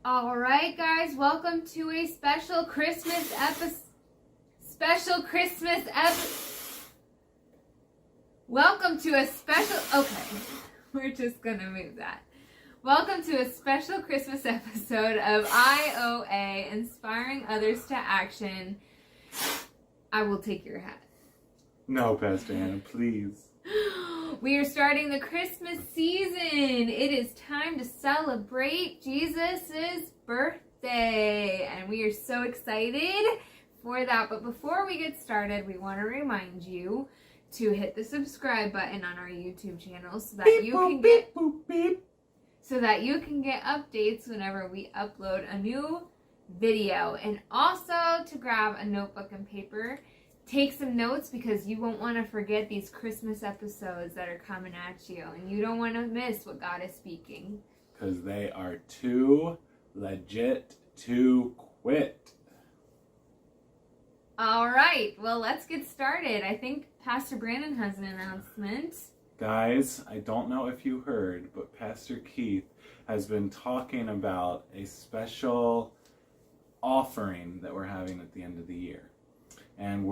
All right, guys, welcome to a special Christmas episode. Welcome to a special. Okay, we're just gonna move that. Welcome to a special Christmas episode of IOA, Inspiring Others to Action. I will take your hat. No, Pastor Hannah, please. We are starting the Christmas season. It is time to celebrate Jesus' birthday, and we are so excited for that. But before we get started, we want to remind you to hit the subscribe button on our YouTube channel so that you can get updates whenever we upload a new video, and also to grab a notebook and paper. Take some notes because you won't want to forget these Christmas episodes that are coming at you, and you don't want to miss what God is speaking. Because they are too legit to quit. All right, well, let's get started. I think Pastor Brandon has an announcement. Guys, I don't know if you heard, but Pastor Keith has been talking about a special offering that we're having at the end of the year. And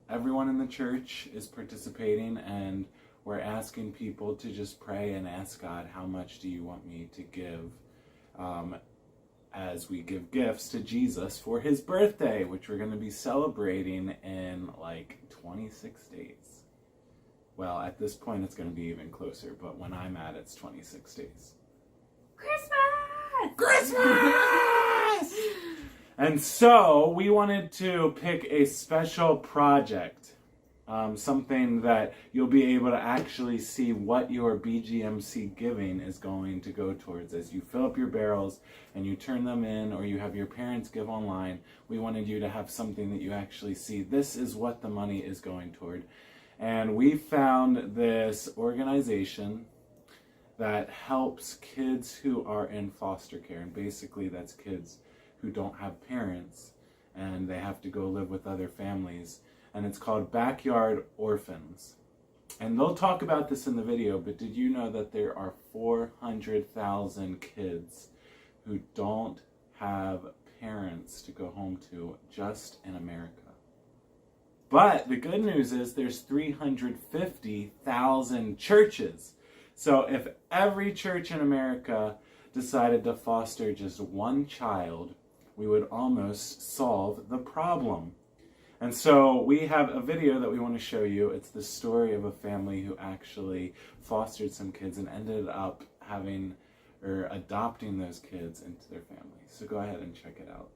everyone in the church is participating, and we're asking people to just pray and ask God, how much do you want me to give as we give gifts to Jesus for his birthday, which we're going to be celebrating in like 26 days. Well, at this point it's going to be even closer, but when I'm at it's 26 days. Christmas! And so we wanted to pick a special project, something that you'll be able to actually see what your BGMC giving is going to go towards. As you fill up your barrels and you turn them in, or you have your parents give online, we wanted you to have something that you actually see. This is what the money is going toward. And we found this organization that helps kids who are in foster care. And basically that's kids who don't have parents and they have to go live with other families, and it's called Backyard Orphans. And they'll talk about this in the video, but did you know that there are 400,000 kids who don't have parents to go home to just in America? But the good news is there's 350,000 churches. So if every church in America decided to foster just one child, we would almost solve the problem. And so we have a video that we want to show you. It's the story of a family who actually fostered some kids and ended up adopting those kids into their family. So go ahead and check it out.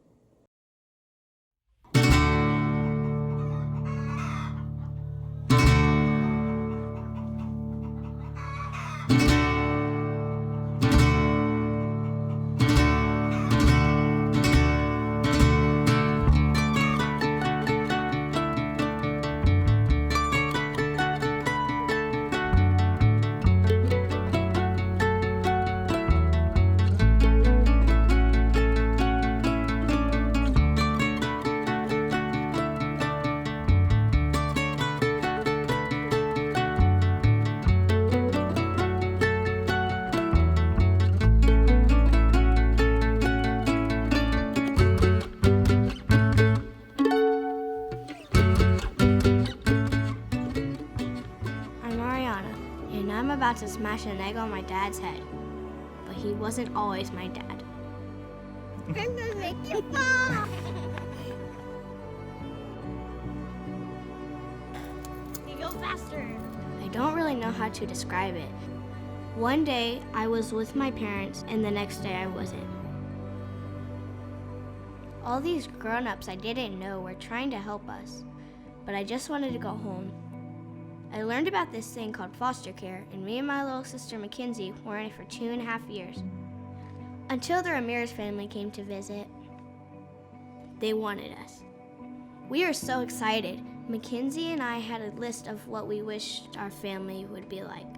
About to smash an egg on my dad's head, but he wasn't always my dad. I'm gonna make you fall. You go faster. I don't really know how to describe it. One day I was with my parents, and the next day I wasn't. All these grown-ups I didn't know were trying to help us, but I just wanted to go home. I learned about this thing called foster care, and me and my little sister Mackenzie were in it for 2.5 years. Until the Ramirez family came to visit. They wanted us. We were so excited. Mackenzie and I had a list of what we wished our family would be like.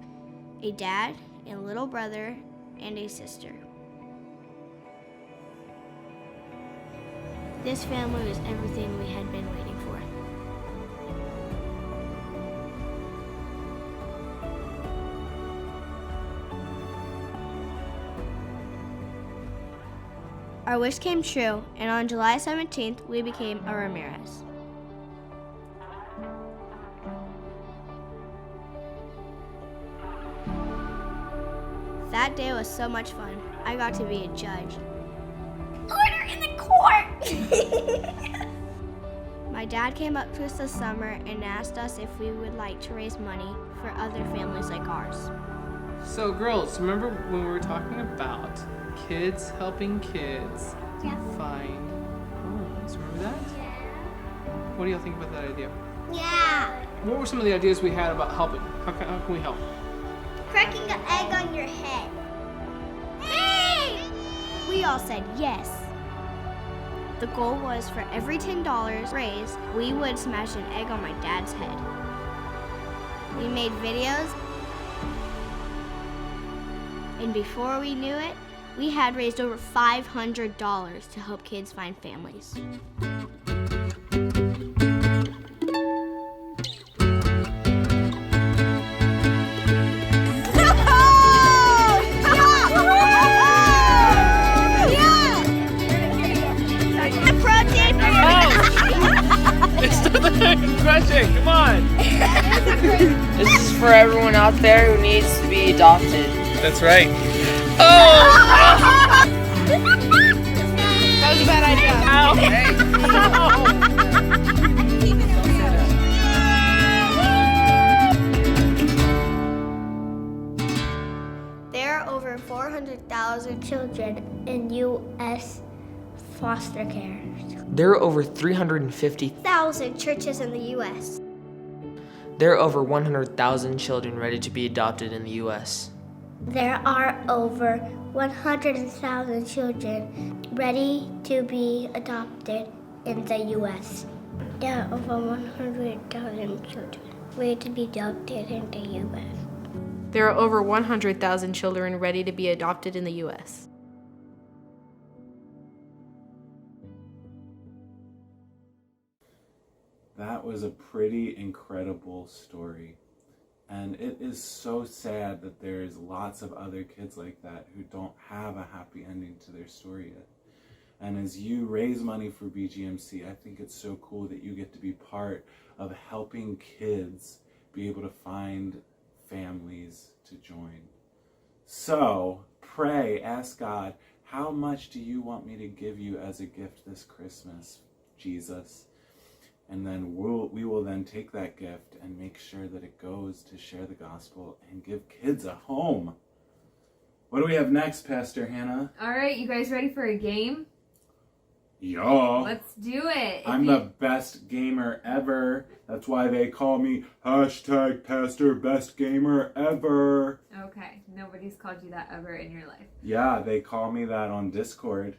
A dad, a little brother, and a sister. This family was everything we had been waiting for. Our wish came true, and on July 17th, we became a Ramirez. That day was so much fun. I got to be a judge. Order in the court! My dad came up to us this summer and asked us if we would like to raise money for other families like ours. So girls, remember when we were talking about kids helping kids find homes? Remember that? Yeah. What do y'all think about that idea? Yeah. What were some of the ideas we had about helping? How can we help? Cracking an egg on your head. Hey! We all said yes. The goal was for every $10 raised, we would smash an egg on my dad's head. We made videos, and before we knew it, we had raised over $500 to help kids find families. Crushing, come on! This is for everyone out there who needs to be adopted. That's right. Oh! That was a bad idea. There are over 400,000 Children in U.S. foster care. There are over 350. 1,000 churches in the U.S. There are over 100,000 children ready to be adopted in the U.S. There are over 100,000 children ready to be adopted in the U.S. There are over 100,000 children ready to be adopted in the U.S. There are over 100,000 children ready to be adopted in the U.S. That was a pretty incredible story. And it is so sad that there's lots of other kids like that who don't have a happy ending to their story yet. And as you raise money for BGMC, I think it's so cool that you get to be part of helping kids be able to find families to join. So pray, ask God, how much do you want me to give you as a gift this Christmas, Jesus? And then we will then take that gift and make sure that it goes to share the gospel and give kids a home. What do we have next, Pastor Hannah? All right, you guys ready for a game? Yeah. Let's do it. I'm the best gamer ever. That's why they call me #Pastor Best Gamer Ever. Okay, nobody's called you that ever in your life. Yeah, they call me that on Discord.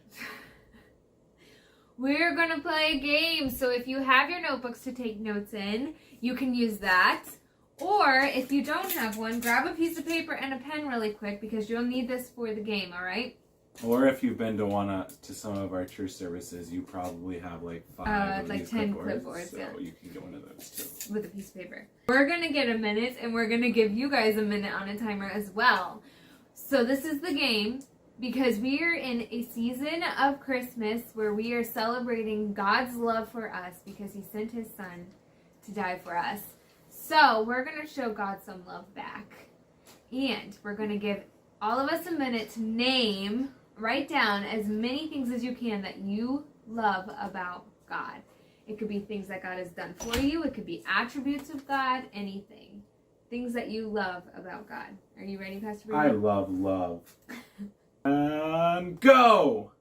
We're going to play a game, so if you have your notebooks to take notes in, you can use that. Or if you don't have one, grab a piece of paper and a pen really quick because you'll need this for the game, all right? Or if you've been to some of our church services, you probably have like 5 of like these 10 clipboards, clipboards, so yeah. you can get one of those too. With a piece of paper. We're going to get a minute, and we're going to give you guys a minute on a timer as well. So this is the game. Because we are in a season of Christmas where we are celebrating God's love for us because he sent his son to die for us. So we're going to show God some love back. And we're going to give all of us a minute to write down as many things as you can that you love about God. It could be things that God has done for you. It could be attributes of God, anything. Things that you love about God. Are you ready, Pastor Brady? I love love. And go!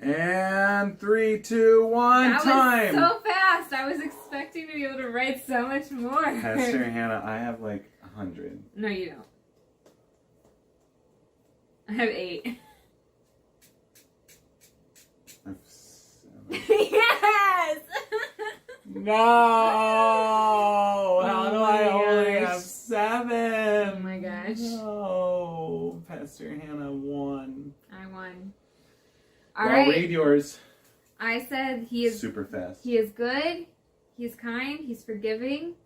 And 3, 2, 1, That time! was so fast. I was expecting to be able to write so much more. Pastor Hannah, I have like 100. No, you don't. I have 8. I have 7. Yes! No! How do I only have 7? Oh my gosh. No. Pastor Hannah won. I won. All Well, right. read yours. I said he is Super fast. He is good. He's kind. He's forgiving.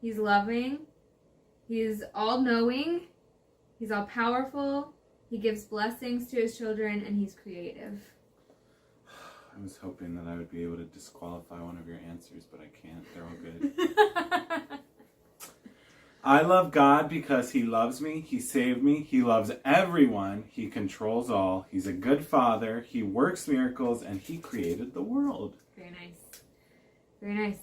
He's loving. He's all-knowing. He's all-powerful. He gives blessings to his children, and he's creative. I was hoping that I would be able to disqualify one of your answers, but I can't. They're all good. I love God because he loves me, he saved me, he loves everyone, he controls all, he's a good father, he works miracles, and he created the world. Very nice. Very nice.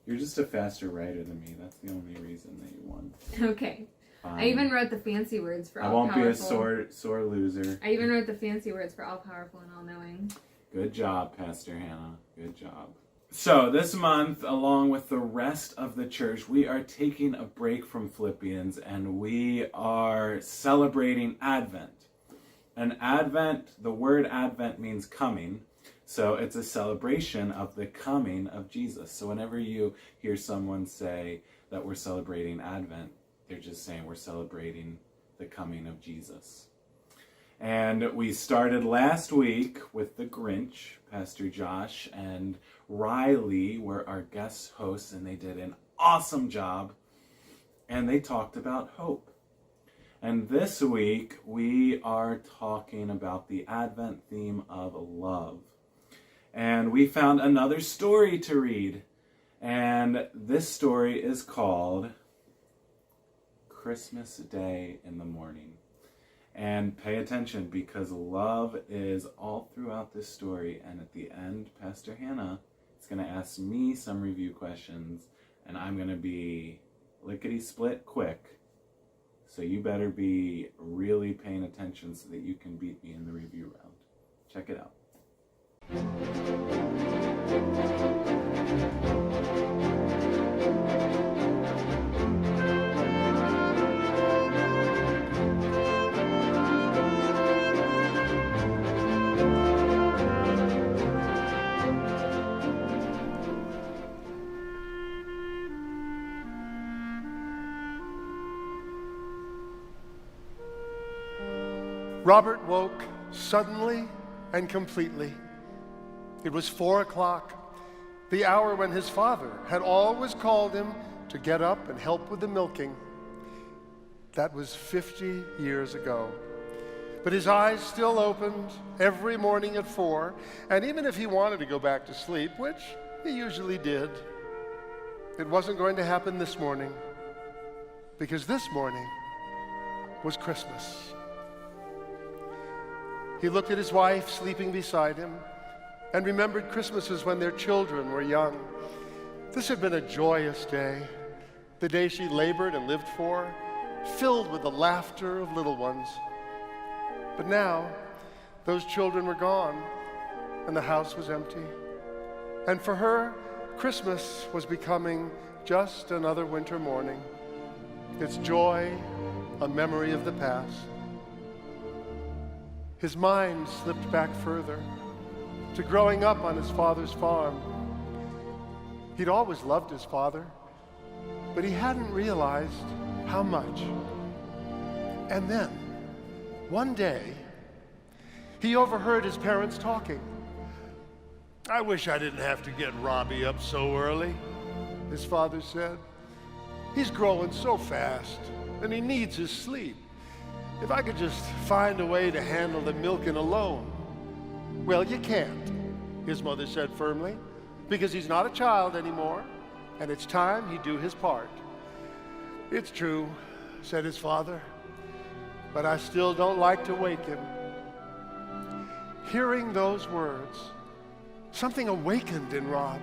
You're just a faster writer than me. That's the only reason that you won. Okay. I even wrote the fancy words for I all won't powerful. be a sore loser. I even wrote the fancy words for all powerful and all knowing. Good job, Pastor Hannah. Good job. So this month, along with the rest of the church, we are taking a break from Philippians and we are celebrating Advent. And Advent, the word Advent means coming. So it's a celebration of the coming of Jesus. So whenever you hear someone say that we're celebrating Advent, they're just saying we're celebrating the coming of Jesus. And we started last week with the Grinch. Pastor Josh and Riley were our guest hosts, and they did an awesome job. And they talked about hope. And this week, we are talking about the Advent theme of love. And we found another story to read. And this story is called Christmas Day in the Morning. And pay attention because love is all throughout this story. And at the end, Pastor Hannah is going to ask me some review questions. And I'm going to be lickety-split quick. So you better be really paying attention so that you can beat me in the review round. Check it out. Robert woke suddenly and completely. It was 4 o'clock, the hour when his father had always called him to get up and help with the milking. That was 50 years ago. But his eyes still opened every morning at 4, and even if he wanted to go back to sleep, which he usually did, it wasn't going to happen this morning, because this morning was Christmas. He looked at his wife sleeping beside him and remembered Christmases when their children were young. This had been a joyous day, the day she labored and lived for, filled with the laughter of little ones. But now, those children were gone, and the house was empty. And for her, Christmas was becoming just another winter morning. Its joy, a memory of the past. His mind slipped back further to growing up on his father's farm. He'd always loved his father, but he hadn't realized how much. And then, one day, he overheard his parents talking. "I wish I didn't have to get Robbie up so early," his father said. "He's growing so fast, and he needs his sleep. If I could just find a way to handle the milking alone." "Well, you can't," his mother said firmly, "because he's not a child anymore, and it's time he do his part." "It's true," said his father, "but I still don't like to wake him." Hearing those words, something awakened in Rob.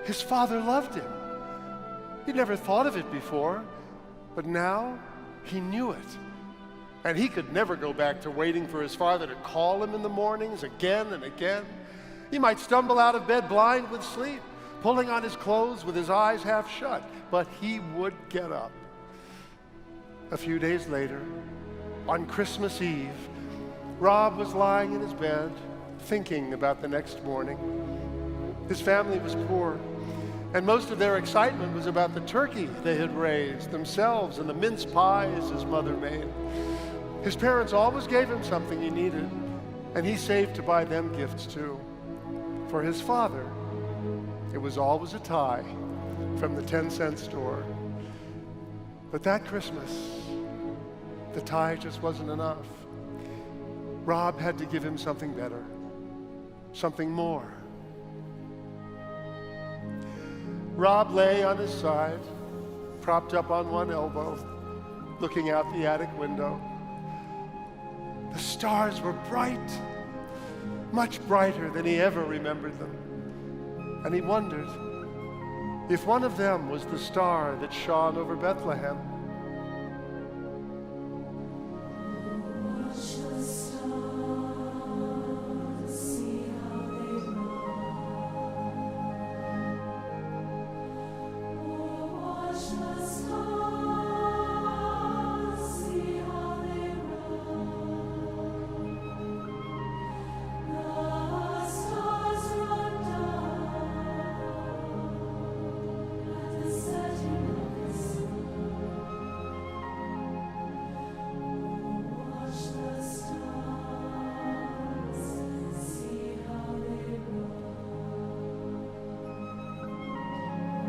His father loved him. He'd never thought of it before, but now he knew it. And he could never go back to waiting for his father to call him in the mornings again and again. He might stumble out of bed blind with sleep, pulling on his clothes with his eyes half shut, but he would get up. A few days later, on Christmas Eve, Rob was lying in his bed, thinking about the next morning. His family was poor, and most of their excitement was about the turkey they had raised themselves and the mince pies his mother made. His parents always gave him something he needed, and he saved to buy them gifts too. For his father, it was always a tie from the 10-cent store. But that Christmas, the tie just wasn't enough. Rob had to give him something better, something more. Rob lay on his side, propped up on one elbow, looking out the attic window. The stars were bright, much brighter than he ever remembered them. And he wondered if one of them was the star that shone over Bethlehem.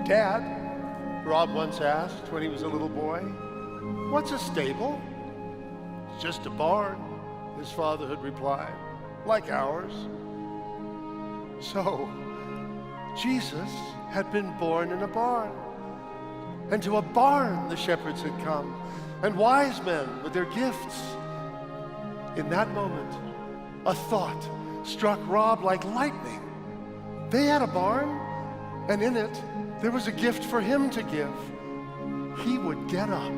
Dad, Rob once asked when he was a little boy, "What's a stable?" "It's just a barn," his father had replied, "like ours." So, Jesus had been born in a barn. And to a barn the shepherds had come, and wise men with their gifts. In that moment, a thought struck Rob like lightning. They had a barn, and in it, there was a gift for him to give. He would get up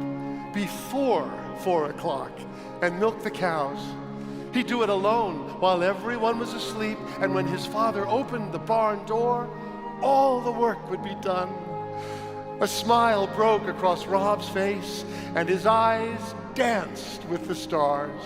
before 4 o'clock and milk the cows. He'd do it alone while everyone was asleep, and when his father opened the barn door, all the work would be done. A smile broke across Rob's face, and his eyes danced with the stars.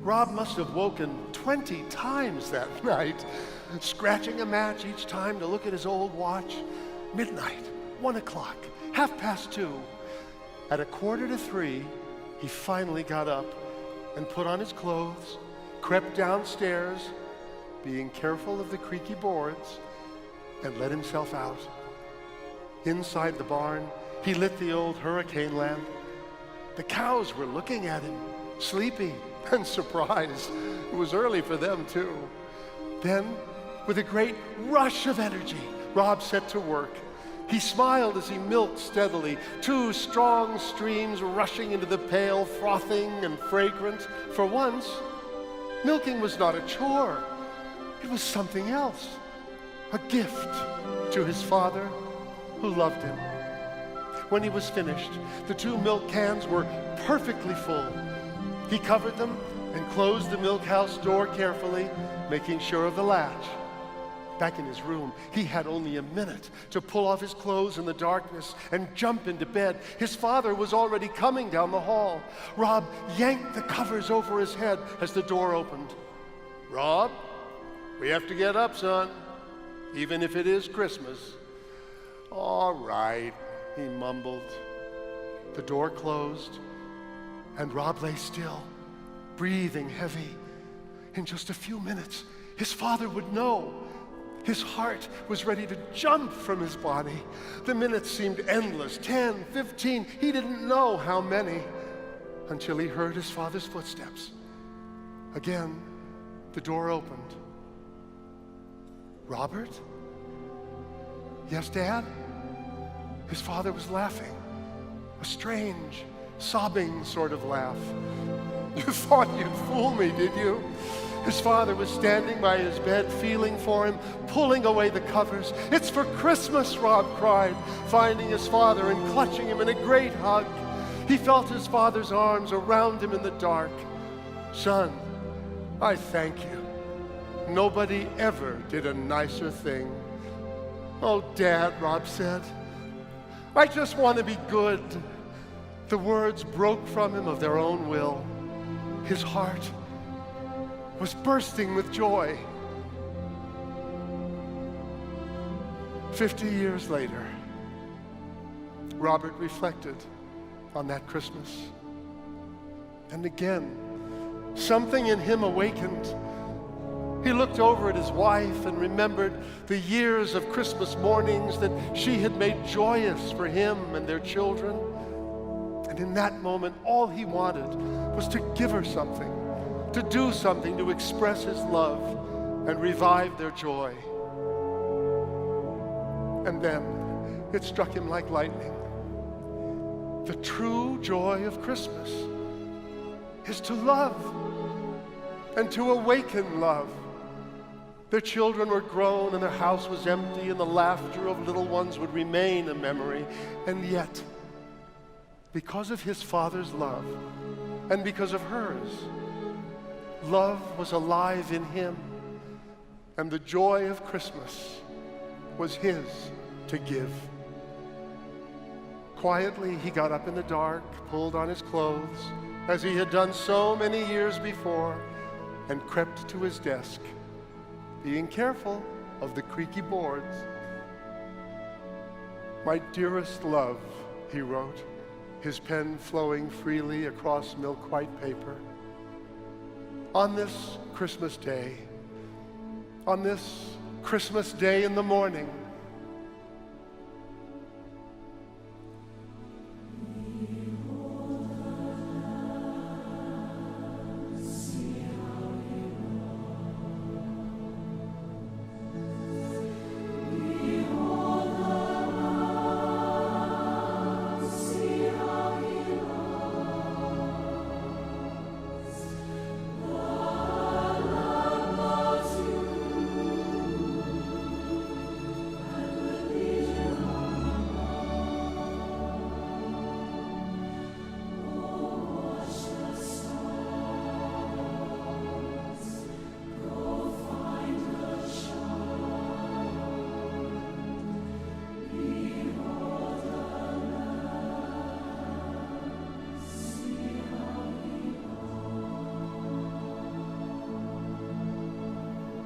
Rob must have woken 20 times that night, scratching a match each time to look at his old watch. Midnight, 1 o'clock, 2:30. At 2:45, he finally got up and put on his clothes, crept downstairs, being careful of the creaky boards, and let himself out. Inside the barn, he lit the old hurricane lamp. The cows were looking at him, sleepy and surprised. It was early for them, too. Then, with a great rush of energy, Rob set to work. He smiled as he milked steadily, 2 strong streams rushing into the pail, frothing and fragrant. For once, milking was not a chore. It was something else, a gift to his father who loved him. When he was finished, the 2 milk cans were perfectly full. He covered them and closed the milk house door carefully, making sure of the latch. Back in his room, he had only a minute to pull off his clothes in the darkness and jump into bed. His father was already coming down the hall. Rob yanked the covers over his head as the door opened. "Rob, we have to get up, son, even if it is Christmas." "All right," he mumbled. The door closed, and Rob lay still, breathing heavy, in just a few minutes, his father would know. His heart was ready to jump from his body. The minutes seemed endless, 10, 15, he didn't know how many, until he heard his father's footsteps. Again, the door opened. Robert? Yes, Dad? His father was laughing, a strange, sobbing sort of laugh. You thought you'd fool me, did you? His father was standing by his bed, feeling for him, pulling away the covers. It's for Christmas, Rob cried, finding his father and clutching him in a great hug. He felt his father's arms around him in the dark. Son, I thank you. Nobody ever did a nicer thing. Oh, Dad, Rob said, I just want to be good. The words broke from him of their own will. His heart was bursting with joy. 50 years later, Robert reflected on that Christmas. And again, something in him awakened. He looked over at his wife and remembered the years of Christmas mornings that she had made joyous for him and their children. And in that moment, all he wanted was to give her something, to do something to express his love and revive their joy. And then it struck him like lightning. The true joy of Christmas is to love and to awaken love. Their children were grown and their house was empty and the laughter of little ones would remain a memory. And yet, because of his father's love and because of hers, love was alive in him, and the joy of Christmas was his to give. Quietly, he got up in the dark, pulled on his clothes, as he had done so many years before, and crept to his desk, being careful of the creaky boards. My dearest love, he wrote, his pen flowing freely across milk-white paper. On this Christmas day in the morning,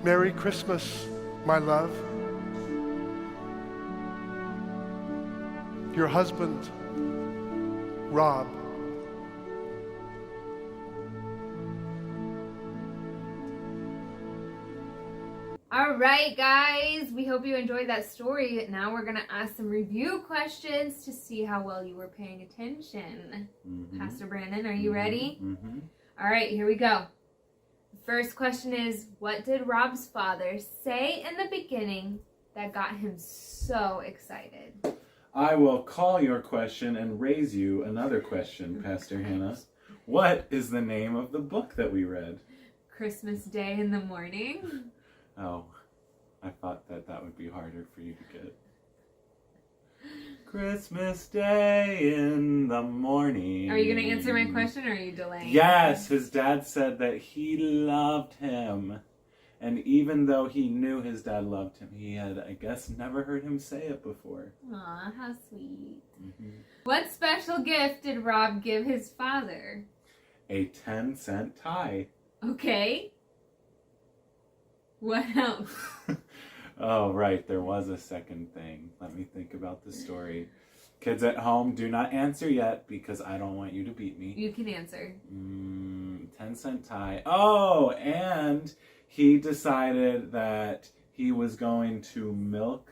Merry Christmas, my love. Your husband, Rob. All right, guys, we hope you enjoyed that story. Now we're going to ask some review questions to see how well you were paying attention. Pastor Brandon, are you ready? All right, here we go. The first question is, what did Rob's father say in the beginning that got him so excited? I will call your question and raise you another question, Pastor Hannah. What is the name of the book that we read? Christmas Day in the Morning. Oh, I thought that would be harder for you to get. Christmas Day in the morning. Are you going to answer my question or are you delaying? Yes, his dad said that he loved him. And even though he knew his dad loved him, he had, I guess, never heard him say it before. Aw, how sweet. What special gift did Rob give his father? A 10-cent tie. Okay. What else? Oh, right. There was a second thing. Let me think about the story. Kids at home, do not answer yet because I don't want you to beat me. You can answer. 10-cent tie. Oh, and he decided that he was going to milk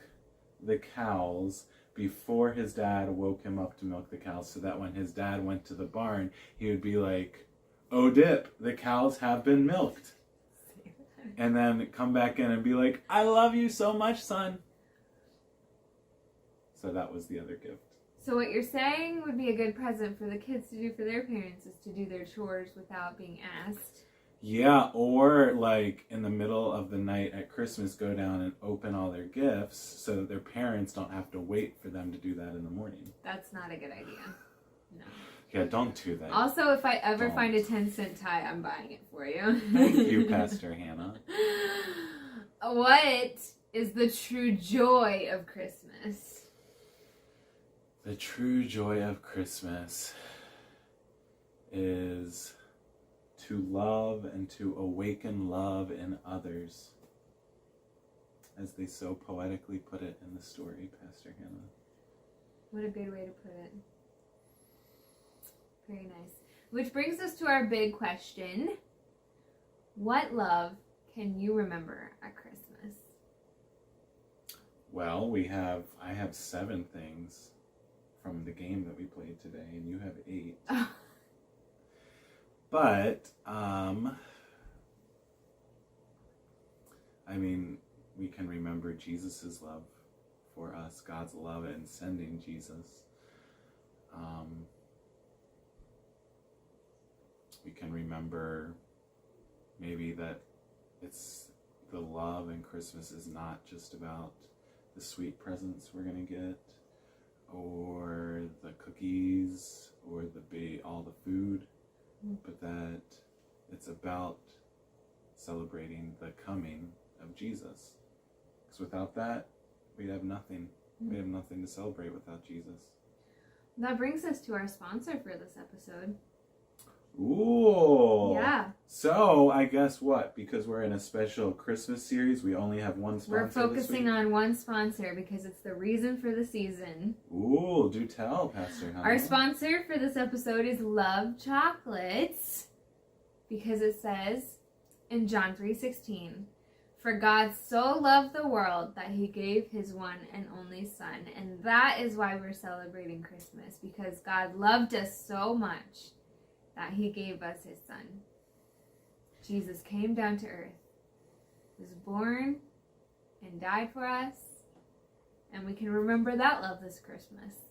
the cows before his dad woke him up to milk the cows, so that when his dad went to the barn, he would be like, "Oh, Dip, the cows have been milked." And then come back in and be like, "I love you so much, son." So that was the other gift. So what you're saying would be a good present for the kids to do for their parents is to do their chores without being asked. Yeah, or like in the middle of the night at Christmas, go down and open all their gifts so that their parents don't have to wait for them to do that in the morning. That's not a good idea. No. Yeah, don't do that. Also, if I ever Don't. find a 10-cent tie, I'm buying it for you. Thank you, Pastor Hannah. What is the true joy of Christmas? The true joy of Christmas is to love and to awaken love in others, as they so poetically put it in the story, Pastor Hannah. What a good way to put it. Very nice. Which brings us to our big question. What love can you remember at Christmas? Well, I have 7 things from the game that we played today, and you have 8. Oh. But, I mean, we can remember Jesus' love for us, God's love in sending Jesus. We can remember maybe that it's the love in Christmas is not just about the sweet presents we're going to get, or the cookies, or all the food, but that it's about celebrating the coming of Jesus. Because without that, we'd have nothing. We have nothing to celebrate without Jesus. That brings us to our sponsor for this episode. Ooh. Yeah. So, I guess what? Because we're in a special Christmas series, we only have one sponsor. We're focusing on one sponsor because it's the reason for the season. Ooh, do tell, Pastor Hannah. Our sponsor for this episode is Love Chocolates, because it says in John 3:16, "For God so loved the world that he gave his one and only Son." And that is why we're celebrating Christmas, because God loved us so much that he gave us his Son. Jesus came down to earth, was born, and died for us. And we can remember that love this Christmas.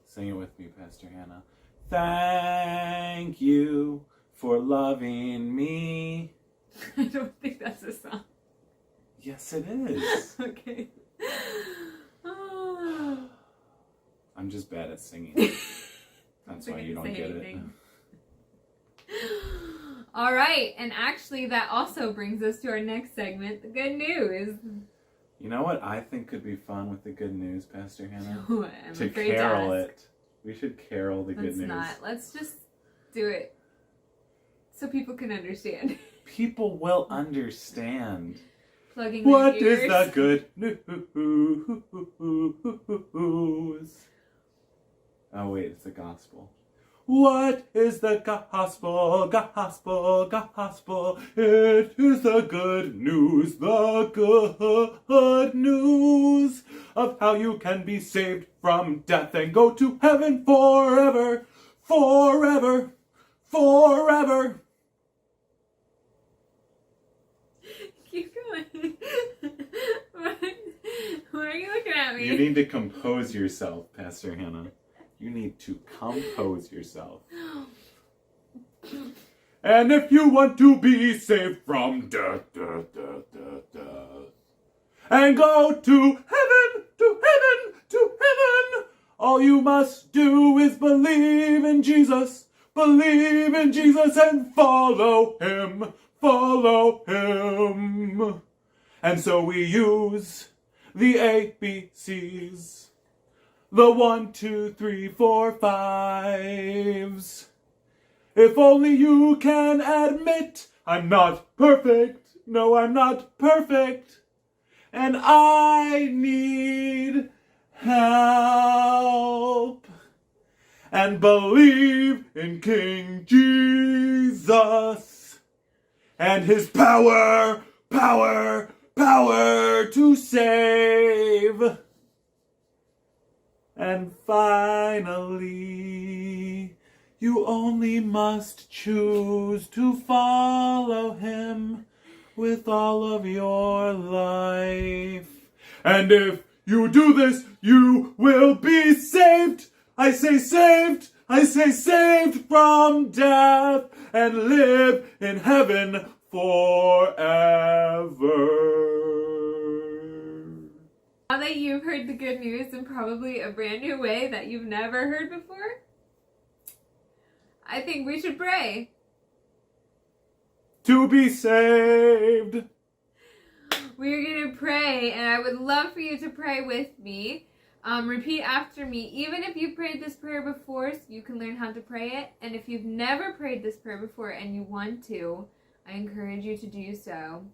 Sing it with me, Pastor Hannah. Thank you for loving me. I don't think that's a song. Yes, it is. Okay. I'm just bad at singing. That's why you don't Say get anything. All right, and actually that also brings us to our next segment, the good news. You know what I think could be fun with the good news, Pastor Hannah? I'm To afraid carol to ask. it. We should carol the good news. Let's just do it so people can understand. People will understand. Plugging What their is ears. the good news? Oh wait, it's the gospel. What is the gospel, gospel, gospel? It is the good news of how you can be saved from death and go to heaven forever, forever, forever. Keep going. Why are you looking at me? You need to compose yourself, Pastor Hannah. You need to compose yourself. And if you want to be saved from death, and go to heaven, all you must do is believe in Jesus and follow him. And so we use the ABCs. The 1, 2, 3, 4, 5s. If only you can admit I'm not perfect. No, I'm not perfect. And I need help. and believe in King Jesus and his power, power, power to save. And finally, you only must choose to follow him with all of your life. And if you do this, you will be saved. I say saved. I say saved from death and live in heaven forever. Now that you've heard the good news in probably a brand new way that you've never heard before, I think we should pray. To be saved. We're going to pray, and I would love for you to pray with me. Repeat after me. Even if you've prayed this prayer before, so you can learn how to pray it. And if you've never prayed this prayer before and you want to, I encourage you to do so.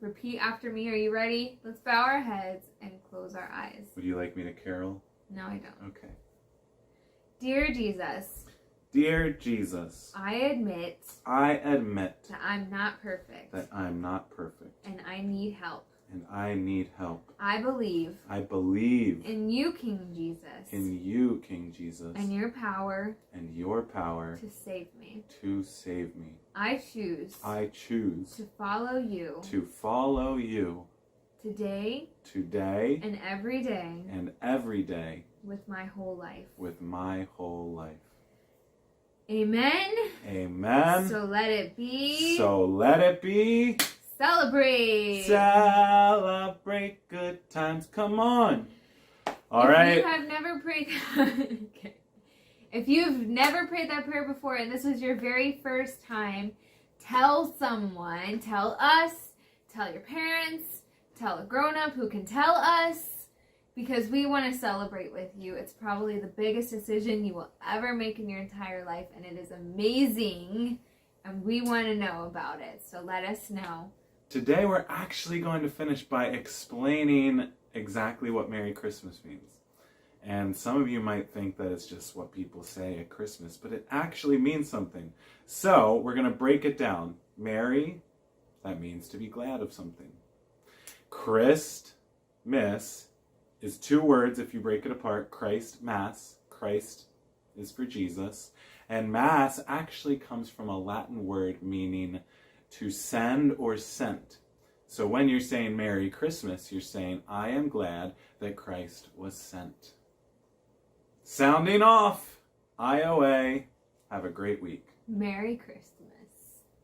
Repeat after me. Are you ready? Let's bow our heads and close our eyes. Would you like me to carol? No, I don't. Okay. Dear Jesus, Dear Jesus, I admit that I'm not perfect. I'm not perfect. And I need help. And I need help. I believe in you, King Jesus. In you, King Jesus. And your power. To save me. I choose. To follow you. Today. And every day. With my whole life. Amen. So let it be. Celebrate. Celebrate good times. Come on. All right. If you have never prayed okay. If you've never prayed that prayer before and this was your very first time, tell someone, tell us, tell your parents, tell a grown-up who can tell us, because we want to celebrate with you. It's probably the biggest decision you will ever make in your entire life, and it is amazing, and we want to know about it, so let us know. Today we're actually going to finish by explaining exactly what Merry Christmas means. And some of you might think that it's just what people say at Christmas, but it actually means something. So we're going to break it down. Merry, that means to be glad of something. Christmas is two words if you break it apart. Christ, Mass. Christ is for Jesus. And Mass actually comes from a Latin word meaning to send or sent. So when you're saying Merry Christmas, you're saying, I am glad that Christ was sent. Sounding off. IOA. Have a great week. Merry Christmas.